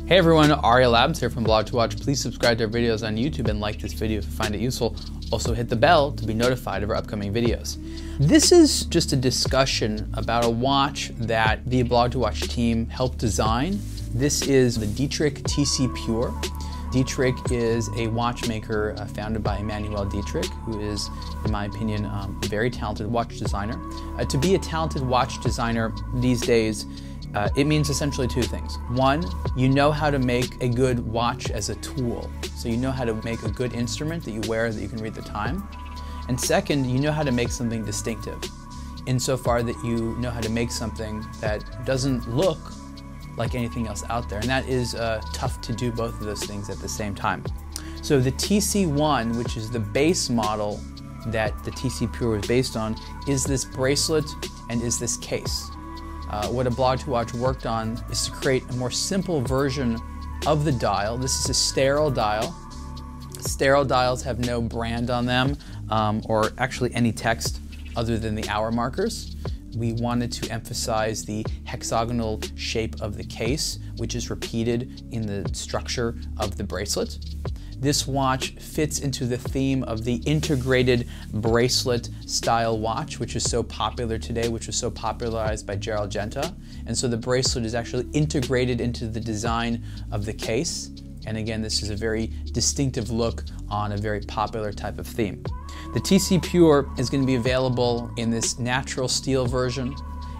Hey everyone, Ariel Adams here from aBlogtoWatch. Please subscribe to our videos on YouTube and like this video if you find it useful. Also hit the bell to be notified of our upcoming videos. This is just a discussion about a watch that the aBlogtoWatch team helped design. This is the Dietrich TC Pure. Dietrich is a watchmaker founded by Emmanuel Dietrich, who is, in my opinion, a very talented watch designer. To be a talented watch designer these days, it means essentially two things. One, you know how to make a good watch as a tool. So you know how to make a good instrument that you wear that you can read the time. And second, you know how to make something distinctive, insofar that you know how to make something that doesn't look like anything else out there. And that is tough to do both of those things at the same time. So the TC-1, which is the base model that the TC Pure was based on, is this bracelet and is this case. What aBlogtoWatch worked on is to create a more simple version of the dial. This is a sterile dial. Sterile dials have no brand on them or actually any text other than the hour markers. We wanted to emphasize the hexagonal shape of the case, which is repeated in the structure of the bracelet. This watch fits into the theme of the integrated bracelet style watch, which is so popular today, which was so popularized by Gerald Genta. And so the bracelet is actually integrated into the design of the case. And again, this is a very distinctive look on a very popular type of theme. The TC Pure is going to be available in this natural steel version,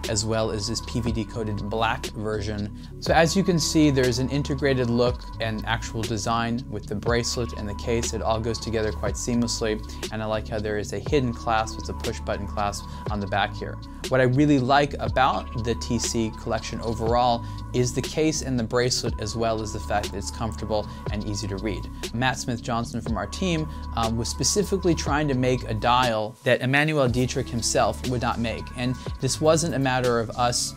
as well as this PVD coated black version. So as you can see, there's an integrated look and actual design with the bracelet and the case. It all goes together quite seamlessly, and I like how there is a hidden clasp. It's a push button clasp on the back here. What I really like about the TC collection overall is the case and the bracelet, as well as the fact that it's comfortable and easy to read. Matt Smith-Johnson from our team was specifically trying to make a dial that Emmanuel Dietrich himself would not make. And this wasn't a matter of us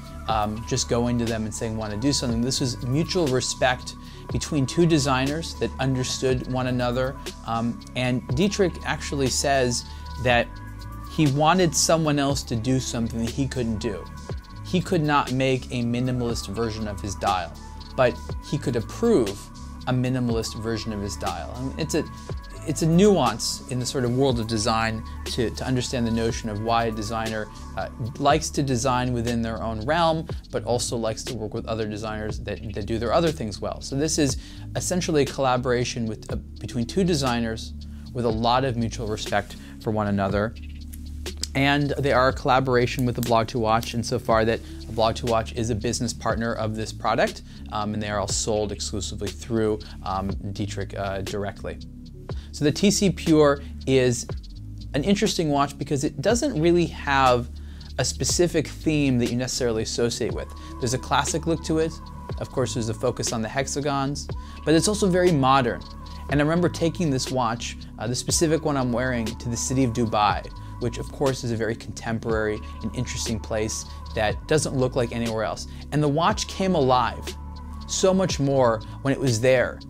just going to them and saying we want to do something. This was mutual respect between two designers that understood one another. And Dietrich actually says that he wanted someone else to do something that he couldn't do. He could not make a minimalist version of his dial, but he could approve a minimalist version of his dial. And it's a nuance in the sort of world of design to understand the notion of why a designer likes to design within their own realm, but also likes to work with other designers that do their other things well. So this is essentially a collaboration between two designers with a lot of mutual respect for one another. And they are a collaboration with aBlogtoWatch insofar that aBlogtoWatch is a business partner of this product, and they are all sold exclusively through Dietrich directly. So the TC Pure is an interesting watch because it doesn't really have a specific theme that you necessarily associate with. There's a classic look to it. Of course, there's a focus on the hexagons, but it's also very modern. And I remember taking this watch, the specific one I'm wearing, to the city of Dubai, which of course is a very contemporary and interesting place that doesn't look like anywhere else. And the watch came alive so much more when it was there,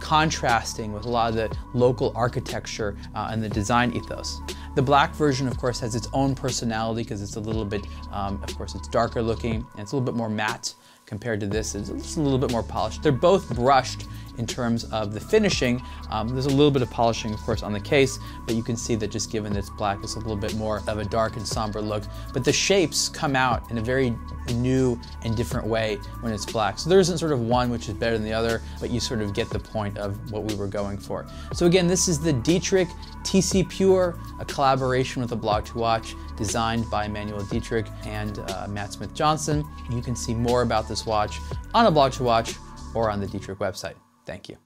contrasting with a lot of the local architecture and the design ethos. The black version, of course, has its own personality because it's a little bit, of course, it's darker looking and it's a little bit more matte compared to this. It's a little bit more polished. They're both brushed in terms of the finishing. There's a little bit of polishing, of course, on the case, but you can see that just given that it's black, it's a little bit more of a dark and somber look. But the shapes come out in a very new and different way when it's black. So there isn't sort of one which is better than the other, but you sort of get the point of what we were going for. So again, this is the Dietrich TC Pure, a collaboration with aBlogtoWatch, designed by Emmanuel Dietrich and Matt Smith-Johnson. You can see more about this watch on aBlogtoWatch or on the Dietrich website. Thank you.